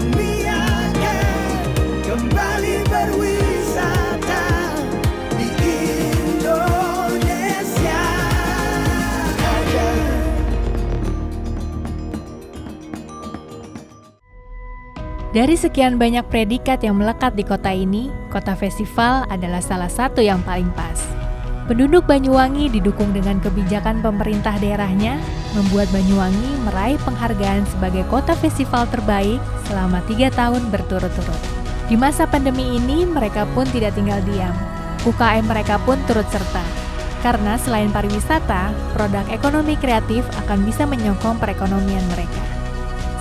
Kami akan kembali berwisata di Indonesia aja. Dari sekian banyak predikat yang melekat di kota ini, kota festival adalah salah satu yang paling pas. Penduduk Banyuwangi didukung dengan kebijakan pemerintah daerahnya, membuat Banyuwangi meraih penghargaan sebagai kota festival terbaik selama 3 tahun berturut-turut. Di masa pandemi ini, mereka pun tidak tinggal diam. UKM mereka pun turut serta. Karena selain pariwisata, produk ekonomi kreatif akan bisa menyokong perekonomian mereka.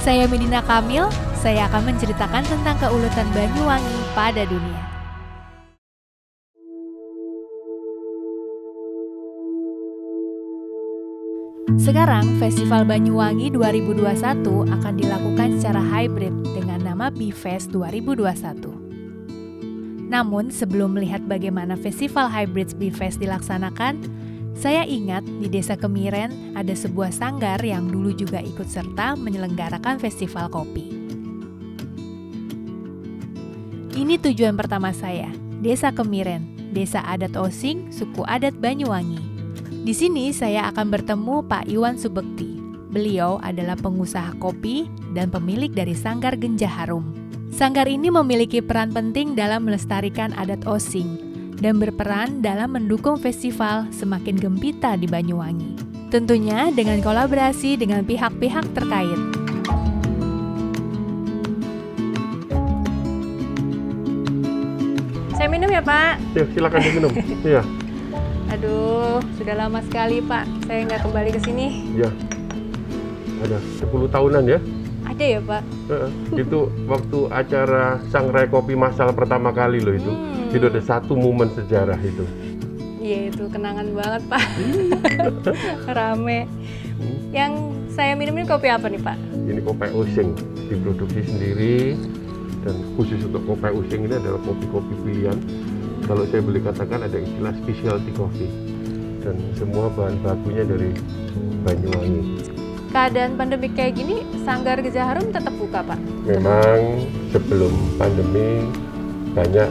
Saya Medina Kamil, saya akan menceritakan tentang keuletan Banyuwangi pada dunia. Sekarang, Festival Banyuwangi 2021 akan dilakukan secara hybrid dengan nama BFest 2021. Namun, sebelum melihat bagaimana festival hybrid BFest dilaksanakan, saya ingat di Desa Kemiren ada sebuah sanggar yang dulu juga ikut serta menyelenggarakan festival kopi. Ini tujuan pertama saya, Desa Kemiren, Desa Adat Osing, Suku Adat Banyuwangi. Di sini saya akan bertemu Pak Iwan Subekti. Beliau adalah pengusaha kopi dan pemilik dari Sanggar Genja Harum. Sanggar ini memiliki peran penting dalam melestarikan adat Osing dan berperan dalam mendukung festival semakin gempita di Banyuwangi. Tentunya dengan kolaborasi dengan pihak-pihak terkait. Saya minum ya, Pak? Ya, silakan diminum. Iya. Aduh, sudah lama sekali, Pak. Saya nggak kembali ke sini. Ya. Ada 10 tahunan ya. Ada ya, Pak? Itu waktu acara Sangrai Kopi Massal pertama kali loh itu. Itu ada satu momen sejarah itu. Iya, itu kenangan banget, Pak. Rame. Yang saya minum ini kopi apa nih, Pak? Ini kopi Osing, diproduksi sendiri. Dan khusus untuk kopi Osing ini adalah kopi-kopi pilihan. Kalau saya boleh katakan ada istilah specialty coffee. Dan semua bahan bakunya dari Banyuwangi. Keadaan pandemi kayak gini, Sanggar Genja Harum tetap buka, Pak? Memang sebelum pandemi banyak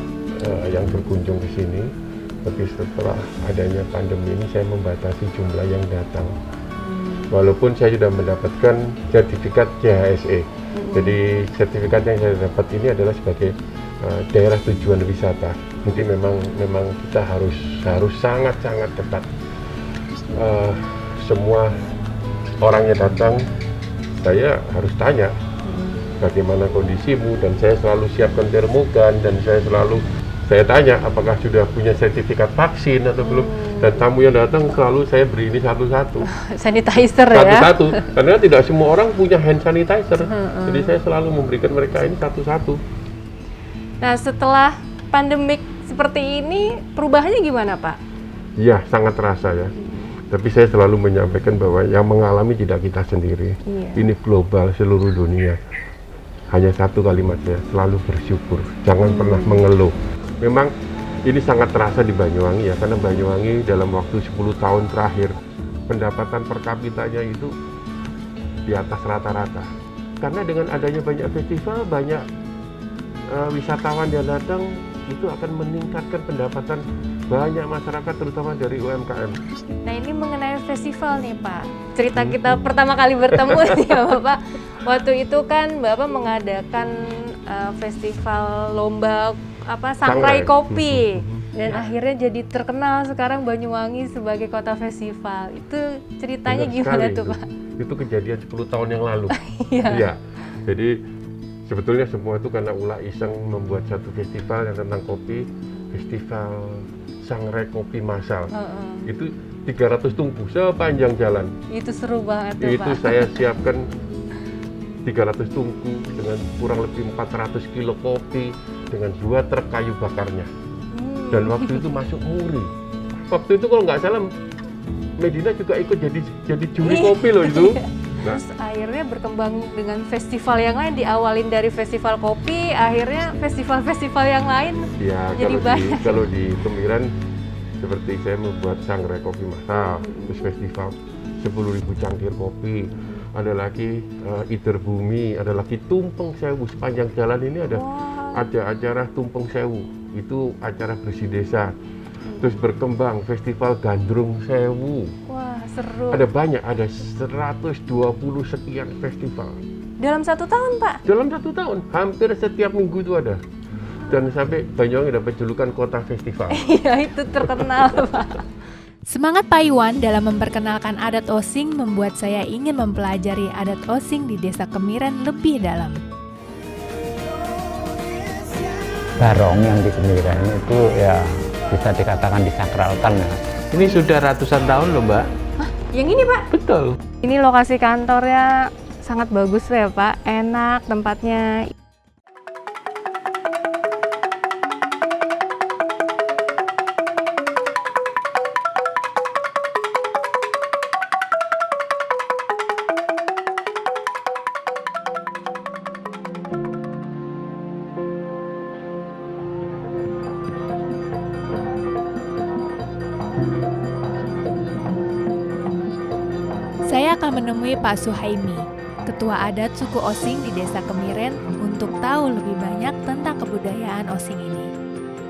yang berkunjung ke sini. Tapi setelah adanya pandemi ini saya membatasi jumlah yang datang. Walaupun saya sudah mendapatkan sertifikat CHSE. Jadi sertifikat yang saya dapat ini adalah sebagai daerah tujuan wisata. Jadi memang kita harus sangat ketat. Semua orang yang datang, saya harus tanya bagaimana kondisimu, dan saya selalu siapkan termogan, dan saya tanya apakah sudah punya sertifikat vaksin atau belum. Dan tamu yang datang selalu saya beri ini satu-satu. Sanitizer ya? Satu-satu, karena tidak semua orang punya hand sanitizer. Jadi saya selalu memberikan mereka ini satu-satu. Nah, setelah pandemik seperti ini, perubahannya gimana, Pak? Iya, sangat terasa ya. Tapi saya selalu menyampaikan bahwa yang mengalami tidak kita sendiri. Iya. Ini global, seluruh dunia. Hanya satu kalimat saya, selalu bersyukur. Jangan pernah mengeluh. Memang ini sangat terasa di Banyuwangi ya, karena Banyuwangi dalam waktu 10 tahun terakhir, pendapatan per kapitanya itu di atas rata-rata. Karena dengan adanya banyak festival, banyak wisatawan yang datang, itu akan meningkatkan pendapatan banyak masyarakat, terutama dari UMKM. Nah, ini mengenai festival nih, Pak. Cerita kita pertama kali bertemu nih ya, Bapak. Waktu itu kan Bapak mengadakan festival lomba Sangrai Kopi. Dan akhirnya jadi terkenal sekarang Banyuwangi sebagai kota festival. Itu ceritanya gimana tuh, Pak? Itu kejadian 10 tahun yang lalu. Iya. Iya. Jadi sebetulnya semua itu karena ulah iseng membuat satu festival yang tentang kopi, festival Sangrai Kopi Massal. Itu 300 tungku sepanjang jalan. Itu seru banget ya, itu Pak. Saya siapkan 300 tungku dengan kurang lebih 400 kilo kopi dengan 2 truk kayu bakarnya. Dan waktu itu masuk muri. Waktu itu kalau nggak salah Medina juga ikut jadi juri kopi loh itu. Terus akhirnya berkembang dengan festival yang lain, diawalin dari festival kopi, akhirnya festival-festival yang lain. Ya, jadi kalau di Kemiren seperti saya membuat Sangrai Kopi Massal, terus festival 10.000 cangkir kopi, ada lagi Iterbumi, ada lagi Tumpeng Sewu. Sepanjang jalan ini ada acara Tumpeng Sewu, itu acara bersih desa. Terus berkembang Festival Gandrung Sewu. Wah, seru. Ada banyak, ada 120 sekian festival. Dalam 1 tahun, Pak? Dalam 1 tahun, hampir setiap minggu itu ada. Dan sampai Banyuwangi dapat julukan kota festival. Iya, itu terkenal, Pak. Semangat Pak Iwan dalam memperkenalkan adat Osing membuat saya ingin mempelajari adat Osing di Desa Kemiren lebih dalam. Barong yang di Kemiren itu ya bisa dikatakan disakralkan ya. Ini sudah ratusan tahun loh, Mbak. Hah? Yang ini, Pak? Betul. Ini lokasi kantornya sangat bagus ya, Pak. Enak tempatnya. Saya akan menemui Pak Suhaimi, Ketua Adat Suku Osing di Desa Kemiren, untuk tahu lebih banyak tentang kebudayaan Osing ini.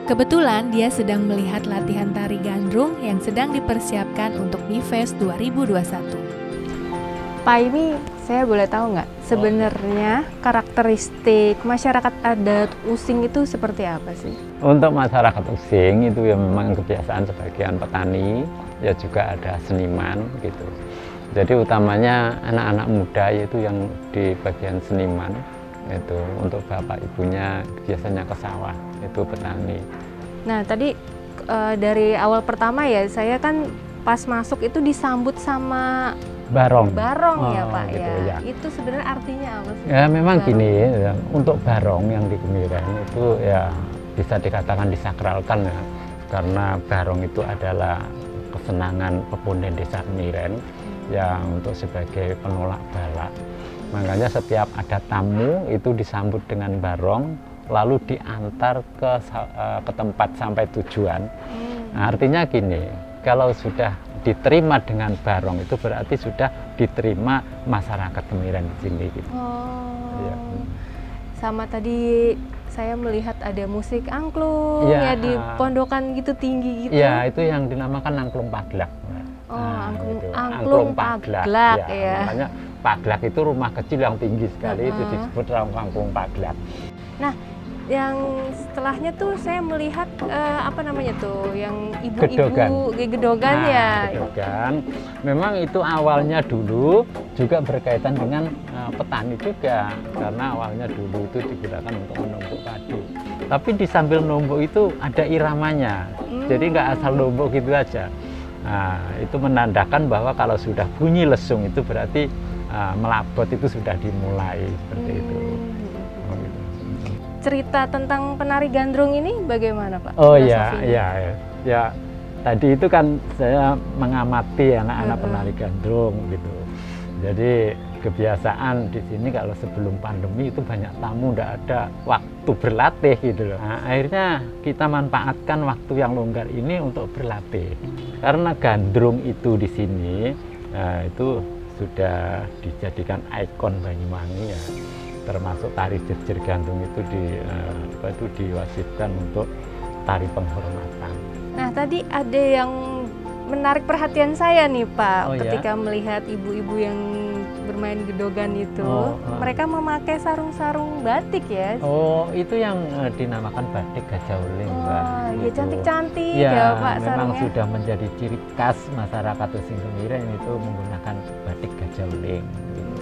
Kebetulan dia sedang melihat latihan tari gandrung yang sedang dipersiapkan untuk BIFES 2021. Pak ini, saya boleh tahu nggak sebenarnya karakteristik masyarakat adat Osing itu seperti apa sih? Untuk masyarakat Osing itu ya memang kebiasaan sebagian petani, ya juga ada seniman gitu. Jadi utamanya anak-anak muda yaitu yang di bagian seniman, itu untuk bapak ibunya biasanya ke sawah, itu petani. Nah tadi dari awal pertama ya, saya kan pas masuk itu disambut sama Barong. barong ya Pak gitu, ya. ya. Itu sebenarnya artinya apa sih? Ya memang Barong. gini, ya, untuk barong yang di Kemiren itu ya bisa dikatakan disakralkan ya, karena barong itu adalah kesenangan pepunden desa Kemiren yang untuk sebagai penolak bala. Makanya setiap ada tamu itu disambut dengan barong, lalu diantar ke tempat sampai tujuan. Nah, artinya gini, kalau sudah diterima dengan barong itu berarti sudah diterima masyarakat Kemiren di sini. Gitu. Oh. Ya. Sama tadi saya melihat ada musik angklung Ya, ya di pondokan gitu tinggi gitu. Ya, itu yang dinamakan angklung paglak. Oh, Nah, angklung, itu. angklung paglak ya. Makanya paglak itu rumah kecil yang tinggi sekali, itu disebut angklung paglak. Nah, yang setelahnya tuh saya melihat apa namanya tuh, yang ibu-ibu gedogan ya. Gedogan. Memang itu awalnya dulu juga berkaitan dengan petani juga, karena awalnya dulu itu digunakan untuk menumbuk padi. Tapi di sambil numbuk itu ada iramanya, jadi nggak asal numbuk gitu aja. Nah, itu menandakan bahwa kalau sudah bunyi lesung itu berarti melabot itu sudah dimulai seperti itu. Oh, gitu. Cerita tentang penari gandrung ini bagaimana Pak? Oh ya, filosofinya? ya. Tadi itu kan saya mengamati anak-anak penari gandrung gitu. Jadi kebiasaan di sini kalau sebelum pandemi itu banyak tamu, tidak ada waktu berlatih gitu loh. Nah, akhirnya kita manfaatkan waktu yang longgar ini untuk berlatih. Karena gandrung itu di sini itu sudah dijadikan ikon Banyuwangi ya. Termasuk tari jejer gantung itu diwajibkan untuk tari penghormatan. Nah tadi ada yang menarik perhatian saya nih Pak, Oh, ketika melihat ibu-ibu yang bermain gedogan itu, mereka memakai sarung-sarung batik ya. Oh, itu yang dinamakan batik Gajauling, Mbak. Wah, ya Gitu. cantik-cantik Ya, ya Pak memang sarungnya. sudah menjadi ciri khas masyarakat Osing Kemiren itu menggunakan batik Gajauling. Gitu.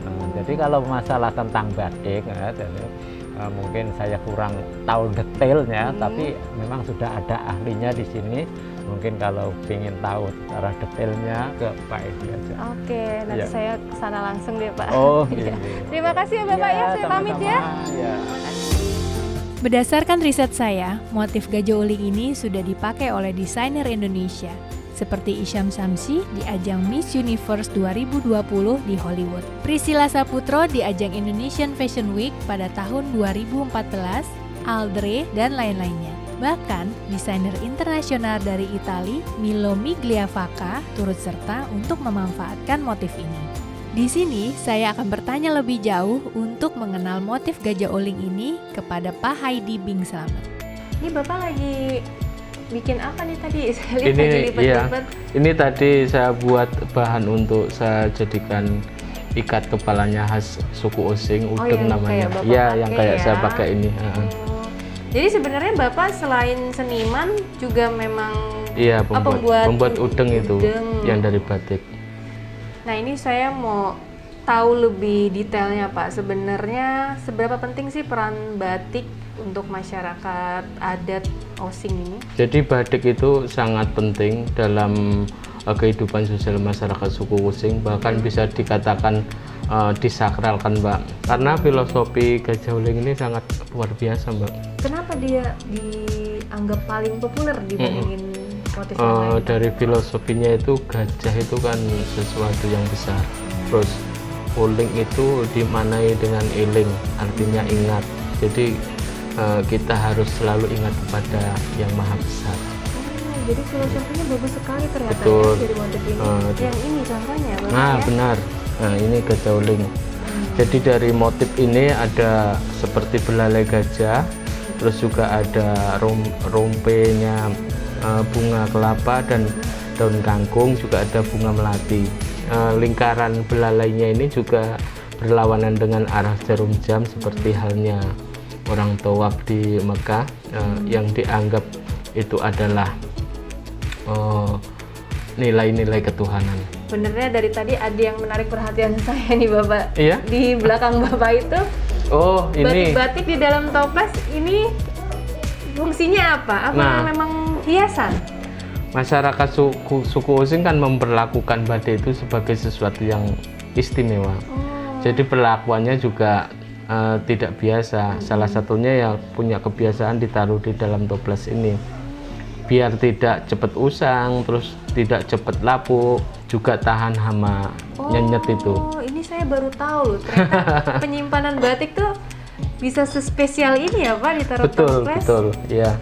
Nah, jadi kalau masalah tentang batik, ya, mungkin saya kurang tahu detailnya, tapi memang sudah ada ahlinya di sini. Mungkin kalau ingin tahu secara detailnya ke Pak Edi aja. Oke, nanti Ya. saya kesana langsung deh Pak. Oh, Iya. iya. Terima kasih ya Bapak ya, saya pamit ya. Ya. Berdasarkan riset saya, motif gajah uling ini sudah dipakai oleh desainer Indonesia, seperti Isyam Samsi di ajang Miss Universe 2020 di Hollywood, Priscilla Saputro di ajang Indonesian Fashion Week pada tahun 2014, Aldre, dan lain-lainnya. Bahkan, desainer internasional dari Italia, Milo Migliavacca, turut serta untuk memanfaatkan motif ini. Di sini saya akan bertanya lebih jauh untuk mengenal motif gajah oling ini kepada Pak Haidi Bing Slamet. Ini Bapak lagi bikin apa nih tadi? Saya lihat lagi lipat-lipat. Ini tadi saya buat bahan untuk saya jadikan ikat kepalanya khas suku Osing, udeng namanya. Iya, yang kayak saya pakai ini. Jadi sebenarnya Bapak selain seniman juga memang pembuat udeng itu yang dari batik. Nah, ini saya mau tahu lebih detailnya Pak. Sebenarnya seberapa penting sih peran batik untuk masyarakat adat Osing ini? Jadi batik itu sangat penting dalam kehidupan sosial masyarakat suku Osing, bahkan bisa dikatakan disakralkan, Mbak. Karena filosofi gajah oling ini sangat luar biasa, Mbak. Kenapa dia dianggap paling populer dibandingin motif yang lain? Dari filosofinya itu gajah itu kan sesuatu yang besar. Terus oling itu dimaknai dengan eling, artinya ingat. Jadi kita harus selalu ingat kepada yang maha besar. Jadi filosofinya bagus sekali ternyata. Betul. Ya, dari motif ini. Yang ini contohnya, Bapak, Nah, ya? benar. Nah, ini gajah oling. Jadi dari motif ini ada seperti belalai gajah, terus juga ada rompenya bunga kelapa dan daun kangkung, juga ada bunga melati. Lingkaran belalainya ini juga berlawanan dengan arah jarum jam seperti halnya orang tawaf di Mekah, yang dianggap itu adalah nilai-nilai ketuhanan. Benernya dari tadi ada yang menarik perhatian saya nih Bapak. Iya? Di belakang Bapak itu Oh, ini batik-batik di dalam toples ini fungsinya apa? Apa memang hiasan? masyarakat suku Osing kan memperlakukan batik itu sebagai sesuatu yang istimewa. Jadi perlakuannya juga tidak biasa. Salah satunya ya punya kebiasaan ditaruh di dalam toples ini biar tidak cepat usang, terus tidak cepat lapuk, juga tahan hama nyenyet itu. Oh, ini saya baru tahu loh. Ternyata penyimpanan batik tuh bisa sespesial ini ya Pak ditaruh toples. Betul, ya.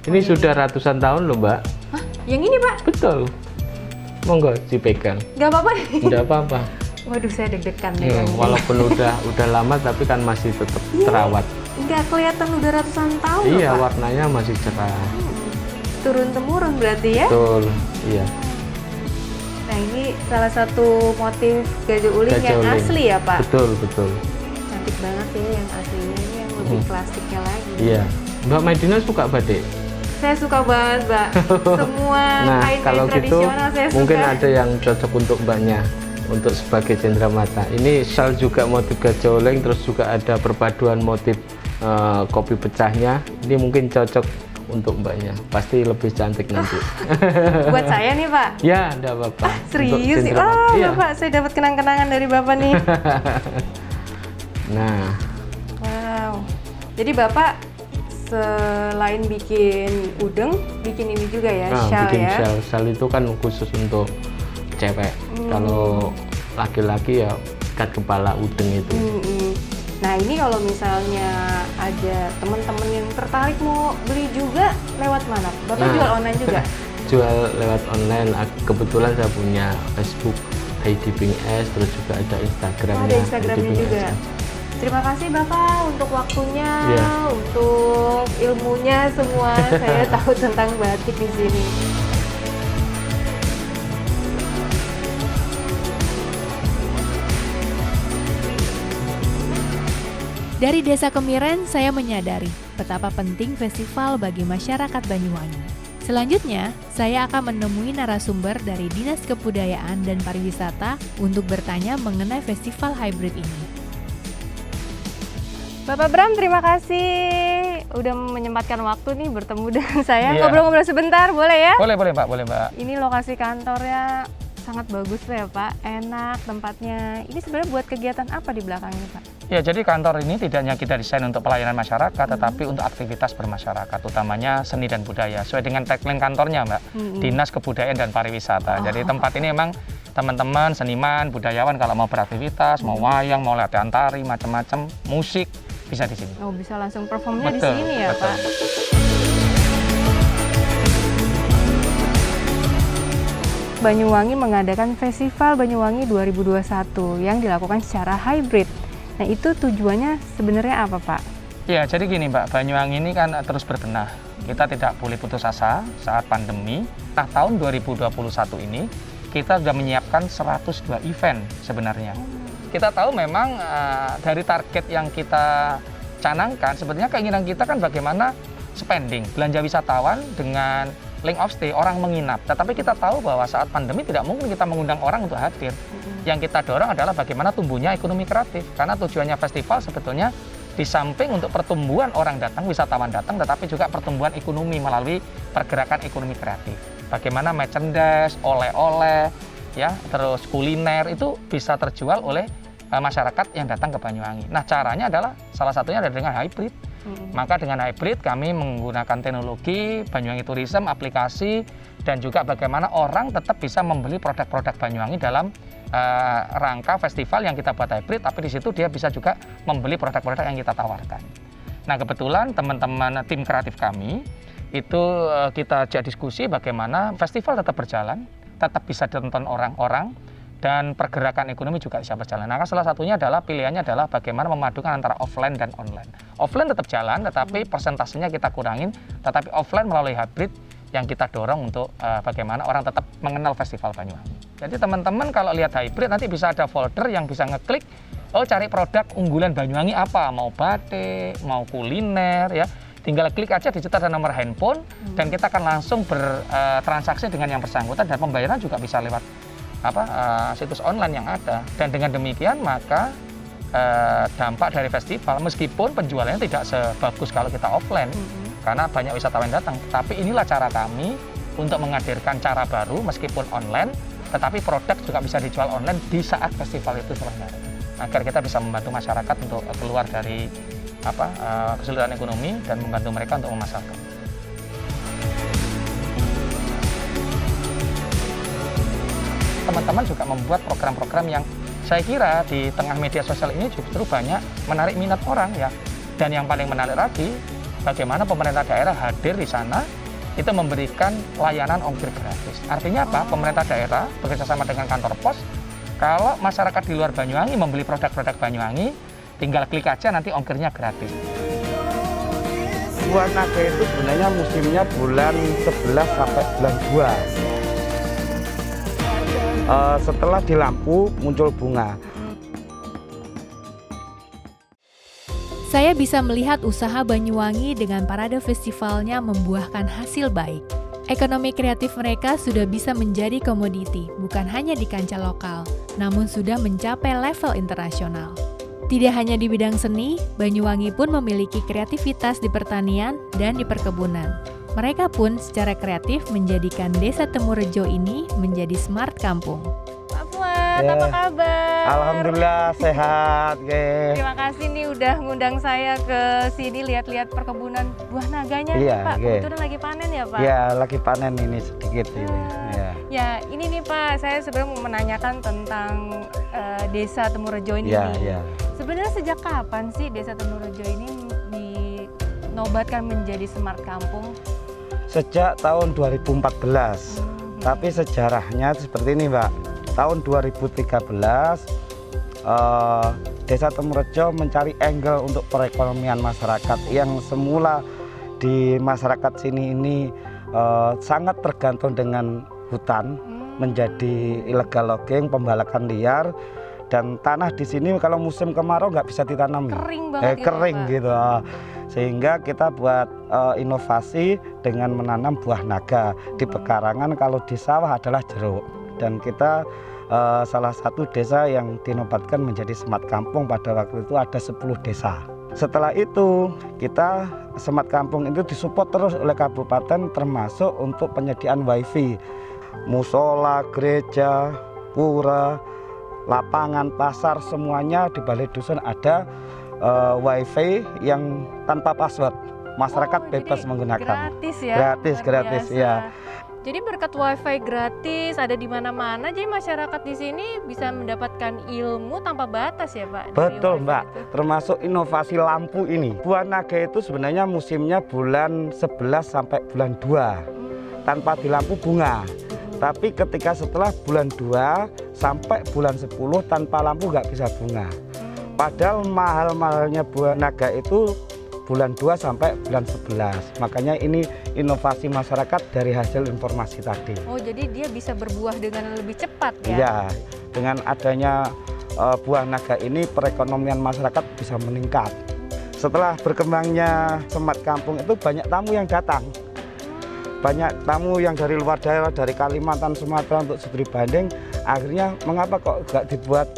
Ini sudah ratusan tahun loh, Mbak. Hah? Yang ini Pak? Betul. Monggo dipegang. Nggak apa-apa? Nggak apa-apa. Waduh, saya deg-degan deh. Walaupun udah lama tapi kan masih tetap terawat. Nggak kelihatan udah ratusan tahun loh, Iya, Pak. warnanya masih cerah. Turun-temurun berarti ya? Betul, iya. Nah, ini salah satu motif gajah uling yang asli ya Pak? Betul. Cantik banget ya yang aslinya, ini yang lebih klasiknya lagi. Iya. Mbak Maidina suka batik? Saya suka banget, Mbak. Semua kain-kain kalau gitu tradisional saya suka. mungkin ada yang cocok untuk Mbaknya, untuk sebagai cenderamata. Ini shawl juga motif gajah oling, terus juga ada perpaduan motif kopi pecahnya. Ini mungkin cocok untuk Mbaknya, pasti lebih cantik nanti. Buat saya nih Pak? Ya, enggak apa-apa. Serius sih? Iya. Bapak, saya dapat kenang-kenangan dari Bapak nih. Nah. Wow. Jadi Bapak selain bikin udeng, bikin ini juga ya, shawl bikin ya? shawl itu kan khusus untuk cewek. Kalau laki-laki ya ikat kepala udeng itu. Nah, ini kalau misalnya ada teman-teman yang tertarik mau beli juga, lewat mana? Bapak jual online juga? Jual lewat online. Kebetulan saya punya Facebook Haidi Bing S, terus juga ada Instagramnya. Ada Instagramnya juga. Terima kasih Bapak untuk waktunya, untuk ilmunya semua. Saya tahu tentang batik di sini. Dari Desa Kemiren, saya menyadari betapa penting festival bagi masyarakat Banyuwangi. Selanjutnya, saya akan menemui narasumber dari Dinas Kebudayaan dan Pariwisata untuk bertanya mengenai festival hybrid ini. Bapak Bram, terima kasih udah menyempatkan waktu nih bertemu dengan saya. Ngobrol-ngobrol sebentar, boleh ya? Boleh Pak, boleh Mbak. Ini lokasi kantornya sangat bagus ya Pak, enak tempatnya. Ini sebenarnya buat kegiatan apa di belakang ini Pak? Ya, jadi kantor ini tidak hanya kita desain untuk pelayanan masyarakat, tetapi untuk aktivitas bermasyarakat, utamanya seni dan budaya. Sesuai dengan tagline kantornya Mbak, Dinas Kebudayaan dan Pariwisata. Jadi tempat ini memang teman-teman, seniman, budayawan kalau mau beraktivitas, mau wayang, mau latihan tari, macam-macam, musik, bisa di sini. Oh, bisa langsung performnya di sini ya betul. Pak? Banyuwangi mengadakan Festival Banyuwangi 2021 yang dilakukan secara hybrid. Nah, itu tujuannya sebenarnya apa, Pak? Ya, jadi gini Mbak, Banyuwangi ini kan terus berbenah. Kita tidak boleh putus asa saat pandemi. Nah, tahun 2021 ini kita sudah menyiapkan 102 event sebenarnya. Kita tahu memang dari target yang kita canangkan, sebenarnya keinginan kita kan bagaimana spending, belanja wisatawan dengan length of stay, orang menginap. Tetapi kita tahu bahwa saat pandemi tidak mungkin kita mengundang orang untuk hadir. Yang kita dorong adalah bagaimana tumbuhnya ekonomi kreatif. Karena tujuannya festival sebetulnya di samping untuk pertumbuhan orang datang, wisatawan datang, tetapi juga pertumbuhan ekonomi melalui pergerakan ekonomi kreatif. Bagaimana merchandise, oleh-oleh, ya, terus kuliner itu bisa terjual oleh masyarakat yang datang ke Banyuwangi. Nah, caranya adalah salah satunya adalah dengan hybrid. Maka dengan hybrid kami menggunakan teknologi Banyuwangi Tourism, aplikasi, dan juga bagaimana orang tetap bisa membeli produk-produk Banyuwangi dalam rangka festival yang kita buat hybrid, tapi di situ dia bisa juga membeli produk-produk yang kita tawarkan. Nah, kebetulan teman-teman tim kreatif kami itu kita ajak diskusi bagaimana festival tetap berjalan, tetap bisa ditonton orang-orang, dan pergerakan ekonomi juga bisa berjalan. Nah, salah satunya adalah pilihannya adalah bagaimana memadukan antara offline dan online. Offline tetap jalan, tetapi persentasenya kita kurangin, tetapi offline melalui hybrid yang kita dorong untuk bagaimana orang tetap mengenal Festival Banyuwangi. Jadi teman-teman kalau lihat hybrid nanti bisa ada folder yang bisa ngeklik, oh cari produk unggulan Banyuwangi apa, mau batik, mau kuliner, ya. Tinggal klik aja, dicetak ada nomor handphone, dan kita akan langsung bertransaksi dengan yang bersangkutan, dan pembayaran juga bisa lewat situs online yang ada. Dan dengan demikian maka dampak dari festival meskipun penjualannya tidak sebagus kalau kita offline karena banyak wisatawan datang, tapi inilah cara kami untuk menghadirkan cara baru meskipun online, tetapi produk juga bisa dijual online di saat festival itu selenggara, agar kita bisa membantu masyarakat untuk keluar dari kesulitan ekonomi dan membantu mereka untuk memasarkan. Teman-teman juga membuat program-program yang saya kira di tengah media sosial ini justru banyak menarik minat orang, ya. Dan yang paling menarik lagi, bagaimana pemerintah daerah hadir di sana itu memberikan layanan ongkir gratis. Artinya apa? Pemerintah daerah bekerjasama dengan kantor pos, kalau masyarakat di luar Banyuwangi membeli produk-produk Banyuwangi, tinggal klik aja nanti ongkirnya gratis. Buah naga itu sebenarnya musimnya bulan 11 sampai bulan 2. Setelah di lampu muncul bunga. Saya bisa melihat usaha Banyuwangi dengan parade festivalnya membuahkan hasil baik. Ekonomi kreatif mereka sudah bisa menjadi komoditi, bukan hanya di kancah lokal, namun sudah mencapai level internasional. Tidak hanya di bidang seni, Banyuwangi pun memiliki kreativitas di pertanian dan di perkebunan. Mereka pun secara kreatif menjadikan Desa Temurejo ini menjadi smart kampung. Pak Fuad, apa kabar? Alhamdulillah sehat, Terima kasih nih udah ngundang saya ke sini lihat-lihat perkebunan buah naganya. Iya, Pak, kebetulan lagi panen ya, Pak? Ya, lagi panen ini sedikit ini. Ya, ini nih Pak, saya sebenarnya mau menanyakan tentang Desa Temurejo ini. Ya. Sebenarnya sejak kapan sih Desa Temurejo ini dinobatkan menjadi smart kampung? Sejak tahun 2014. Tapi sejarahnya seperti ini, Mbak. Tahun 2013 Desa Temurejo mencari angle untuk perekonomian masyarakat yang semula di masyarakat sini ini sangat tergantung dengan hutan, menjadi illegal logging, pembalakan liar, dan tanah di sini kalau musim kemarau nggak bisa ditanami, kering banget, kering gitu. Sehingga kita buat inovasi dengan menanam buah naga di pekarangan, kalau di sawah adalah jeruk. Dan kita salah satu desa yang dinobatkan menjadi smart kampung pada waktu itu ada 10 desa. Setelah itu kita smart kampung itu disupport terus oleh kabupaten, termasuk untuk penyediaan wifi, musola, gereja, pura, lapangan, pasar, semuanya di Balai Dusun ada wifi yang tanpa password. Masyarakat bebas menggunakan. Gratis ya? Gratis ya. Jadi berkat wifi gratis ada di mana-mana, jadi masyarakat di sini bisa mendapatkan ilmu tanpa batas ya Pak? Betul Mbak, termasuk inovasi lampu ini. Buah naga itu sebenarnya musimnya bulan 11 sampai bulan 2, tanpa di lampu bunga. Tapi ketika setelah bulan 2 sampai bulan 10 tanpa lampu nggak bisa bunga. Padahal mahal-mahalnya buah naga itu bulan 2 sampai bulan 11. Makanya ini inovasi masyarakat dari hasil informasi tadi. Oh, jadi dia bisa berbuah dengan lebih cepat ya? Iya, dengan adanya buah naga ini perekonomian masyarakat bisa meningkat. Setelah berkembangnya Semat Kampung itu banyak tamu yang datang. Banyak tamu yang dari luar daerah, dari Kalimantan, Sumatera untuk studi banding. Akhirnya mengapa kok nggak dibuat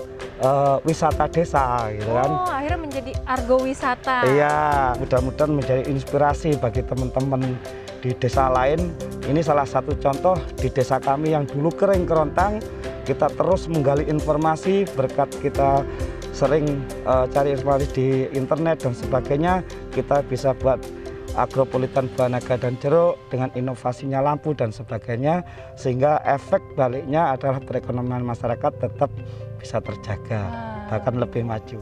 wisata desa gitu kan? Oh, akhirnya menjadi argo wisata. Iya, mudah-mudahan menjadi inspirasi bagi teman-teman di desa lain. Ini salah satu contoh di desa kami yang dulu kering kerontang. Kita terus menggali informasi berkat kita sering cari informasi di internet dan sebagainya. Kita bisa buat agropolitan buah naga dan jeruk dengan inovasinya lampu dan sebagainya, sehingga efek baliknya adalah perekonomian masyarakat tetap bisa terjaga, bahkan lebih maju.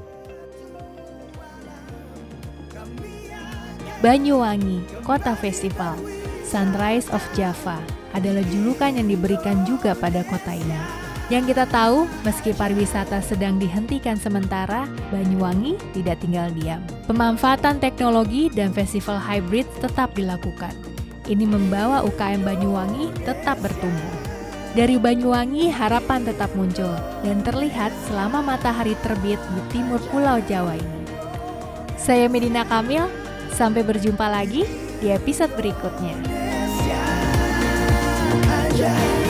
Banyuwangi, kota festival, Sunrise of Java adalah julukan yang diberikan juga pada kota ini. Yang kita tahu, meski pariwisata sedang dihentikan sementara, Banyuwangi tidak tinggal diam. Pemanfaatan teknologi dan festival hybrid tetap dilakukan. Ini membawa UKM Banyuwangi tetap bertumbuh. Dari Banyuwangi, harapan tetap muncul dan terlihat selama matahari terbit di timur Pulau Jawa ini. Saya Medina Kamil, sampai berjumpa lagi di episode berikutnya. Ajaib.